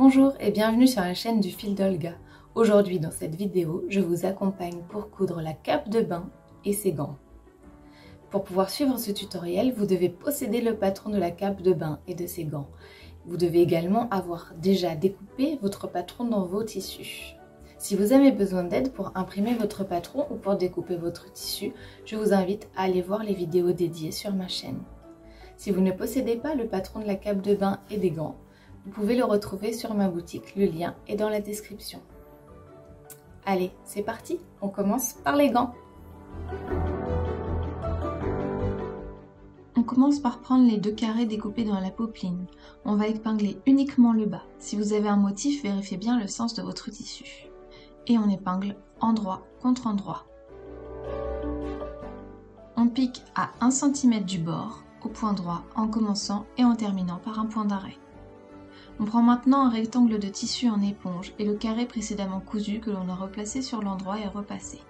Bonjour et bienvenue sur la chaîne du fil d'Olga. Aujourd'hui dans cette vidéo, je vous accompagne pour coudre la cape de bain et ses gants. Pour pouvoir suivre ce tutoriel, vous devez posséder le patron de la cape de bain et de ses gants. Vous devez également avoir déjà découpé votre patron dans vos tissus. Si vous avez besoin d'aide pour imprimer votre patron ou pour découper votre tissu, je vous invite à aller voir les vidéos dédiées sur ma chaîne. Si vous ne possédez pas le patron de la cape de bain et des gants, vous pouvez le retrouver sur ma boutique, le lien est dans la description. Allez, c'est parti, on commence par les gants. On commence par prendre les 2 carrés découpés dans la popeline. On va épingler uniquement le bas. Si vous avez un motif, vérifiez bien le sens de votre tissu. Et on épingle endroit contre endroit. On pique à 1 cm du bord, au point droit, en commençant et en terminant par un point d'arrêt. On prend maintenant un rectangle de tissu en éponge et le carré précédemment cousu que l'on a replacé sur l'endroit et repassé.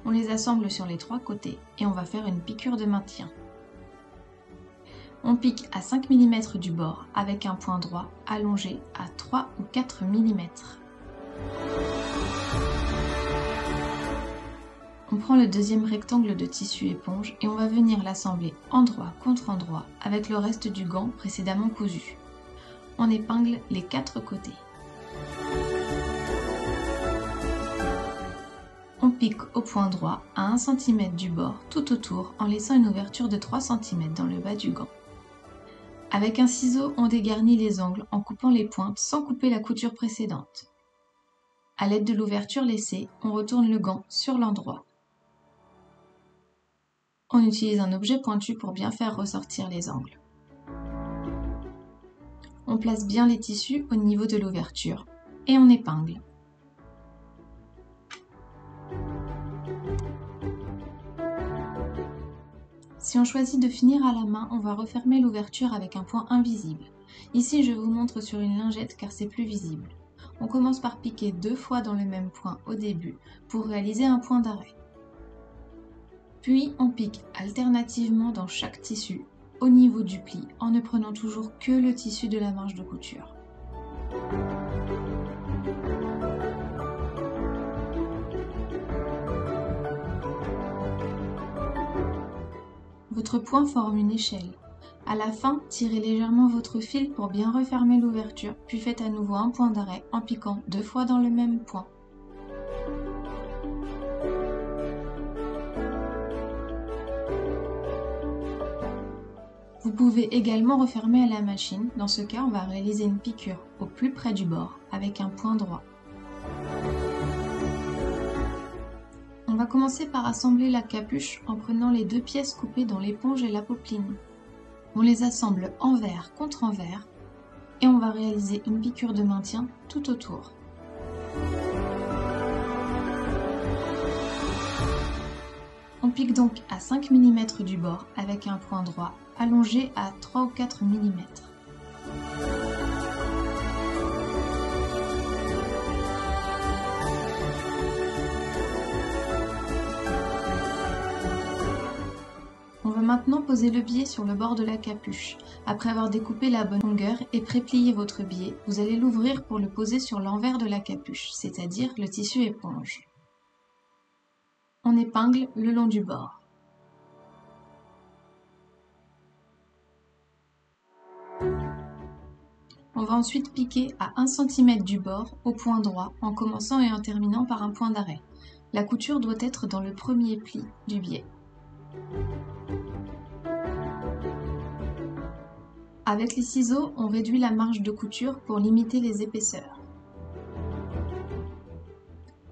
On les assemble sur les 3 côtés et on va faire une piqûre de maintien. On pique à 5 mm du bord avec un point droit allongé à 3 ou 4 mm. On prend le deuxième rectangle de tissu éponge et on va venir l'assembler endroit contre endroit avec le reste du gant précédemment cousu. On épingle les 4 côtés. On pique au point droit à 1 cm du bord tout autour en laissant une ouverture de 3 cm dans le bas du gant. Avec un ciseau, on dégarnit les angles en coupant les pointes sans couper la couture précédente. À l'aide de l'ouverture laissée, on retourne le gant sur l'endroit. On utilise un objet pointu pour bien faire ressortir les angles. On place bien les tissus au niveau de l'ouverture et on épingle. Si on choisit de finir à la main, on va refermer l'ouverture avec un point invisible. Ici, je vous montre sur une lingette car c'est plus visible. On commence par piquer 2 fois dans le même point au début pour réaliser un point d'arrêt. Puis, on pique alternativement dans chaque tissu au niveau du pli en ne prenant toujours que le tissu de la marge de couture. Votre point forme une échelle. À la fin, tirez légèrement votre fil pour bien refermer l'ouverture, puis faites à nouveau un point d'arrêt en piquant 2 fois dans le même point. Vous pouvez également refermer à la machine. Dans ce cas, on va réaliser une piqûre au plus près du bord avec un point droit. On va commencer par assembler la capuche en prenant les 2 pièces coupées dans l'éponge et la popeline. On les assemble envers contre envers et on va réaliser une piqûre de maintien tout autour. On pique donc à 5 mm du bord avec un point droit allongé à 3 ou 4 mm. On va maintenant poser le biais sur le bord de la capuche. Après avoir découpé la bonne longueur et préplié votre biais, vous allez l'ouvrir pour le poser sur l'envers de la capuche, c'est-à-dire le tissu éponge. On épingle le long du bord. On va ensuite piquer à 1 cm du bord au point droit en commençant et en terminant par un point d'arrêt. La couture doit être dans le premier pli du biais. Avec les ciseaux, on réduit la marge de couture pour limiter les épaisseurs.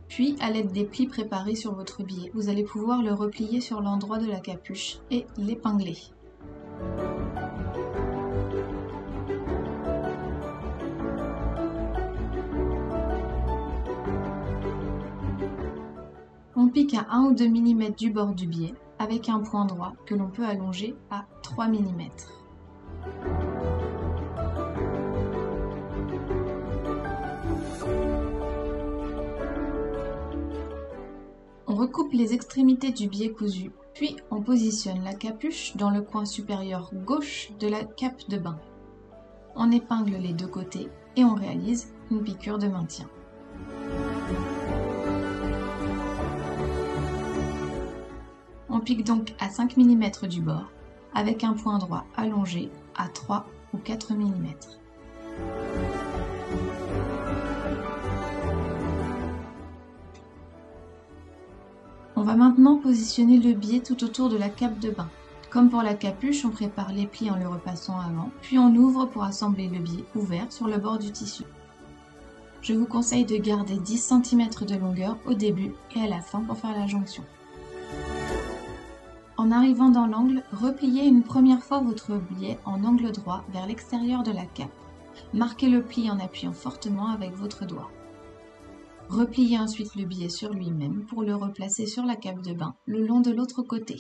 Puis, à l'aide des plis préparés sur votre biais, vous allez pouvoir le replier sur l'endroit de la capuche et l'épingler. On pique à 1 ou 2 mm du bord du biais avec un point droit que l'on peut allonger à 3 mm. On recoupe les extrémités du biais cousu, puis on positionne la capuche dans le coin supérieur gauche de la cape de bain. On épingle les 2 côtés et on réalise une piqûre de maintien. On pique donc à 5 mm du bord avec un point droit allongé à 3 ou 4 mm. On va maintenant positionner le biais tout autour de la cape de bain. Comme pour la capuche, on prépare les plis en le repassant avant, puis on ouvre pour assembler le biais ouvert sur le bord du tissu. Je vous conseille de garder 10 cm de longueur au début et à la fin pour faire la jonction. En arrivant dans l'angle, repliez une première fois votre biais en angle droit vers l'extérieur de la cape. Marquez le pli en appuyant fortement avec votre doigt. Repliez ensuite le biais sur lui-même pour le replacer sur la cape de bain le long de l'autre côté.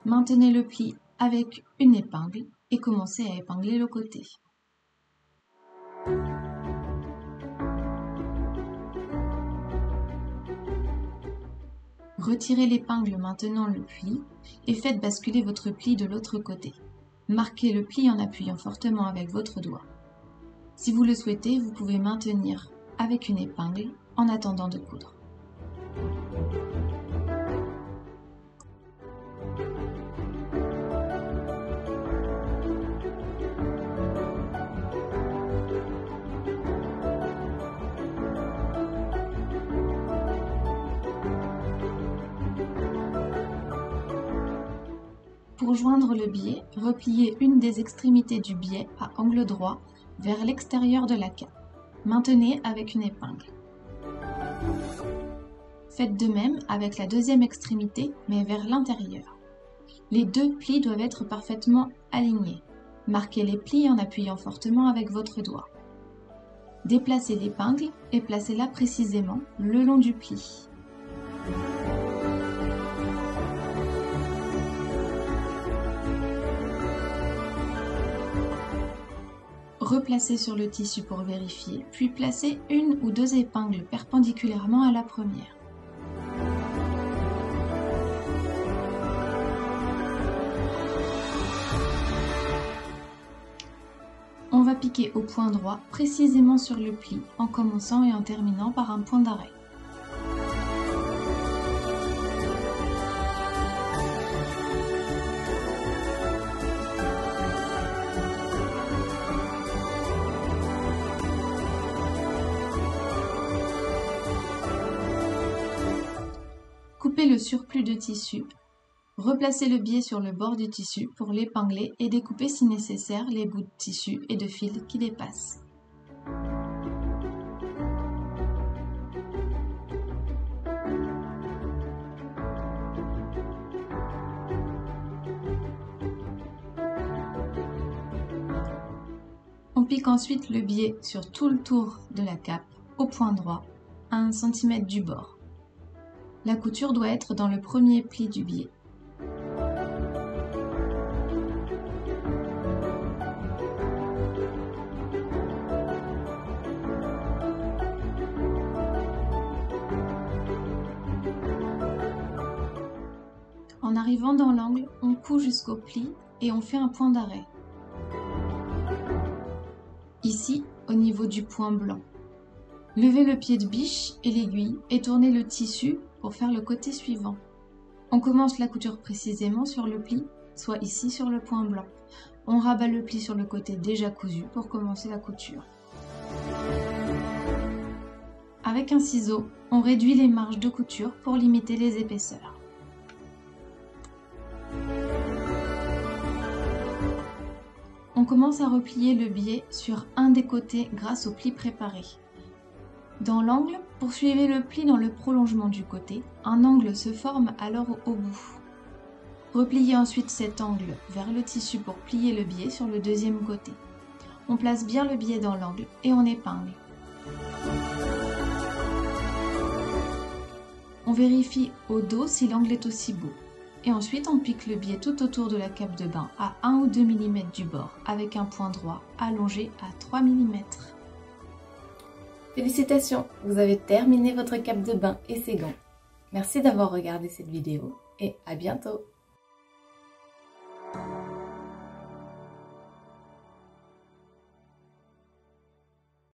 Maintenez le pli avec une épingle et commencez à épingler le côté. Retirez l'épingle maintenant le pli et faites basculer votre pli de l'autre côté. Marquez le pli en appuyant fortement avec votre doigt. Si vous le souhaitez, vous pouvez maintenir avec une épingle en attendant de coudre. Pour joindre le biais, repliez une des extrémités du biais à angle droit vers l'extérieur de la cape. Maintenez avec une épingle. Faites de même avec la deuxième extrémité, mais vers l'intérieur. Les deux plis doivent être parfaitement alignés. Marquez les plis en appuyant fortement avec votre doigt. Déplacez l'épingle et placez-la précisément le long du pli. Replacez sur le tissu pour vérifier, puis placez une ou deux épingles perpendiculairement à la première. On va piquer au point droit précisément sur le pli en commençant et en terminant par un point d'arrêt. Coupez le surplus de tissu. Replacez le biais sur le bord du tissu pour l'épingler et découper si nécessaire les bouts de tissu et de fil qui dépassent. On pique ensuite le biais sur tout le tour de la cape au point droit à 1 cm du bord. La couture doit être dans le premier pli du biais. En arrivant dans l'angle, on coud jusqu'au pli et on fait un point d'arrêt. Ici, au niveau du point blanc. Levez le pied de biche et l'aiguille et tournez le tissu pour faire le côté suivant. On commence la couture précisément sur le pli, soit ici sur le point blanc. On rabat le pli sur le côté déjà cousu pour commencer la couture. Avec un ciseau, on réduit les marges de couture pour limiter les épaisseurs. On commence à replier le biais sur un des côtés grâce au pli préparé. Dans l'angle, poursuivez le pli dans le prolongement du côté. Un angle se forme alors au bout. Repliez ensuite cet angle vers le tissu pour plier le biais sur le deuxième côté. On place bien le biais dans l'angle et on épingle. On vérifie au dos si l'angle est aussi beau. Et ensuite on pique le biais tout autour de la cape de bain à 1 ou 2 mm du bord avec un point droit allongé à 3 mm. Félicitations, vous avez terminé votre cape de bain et ses gants. Merci d'avoir regardé cette vidéo et à bientôt.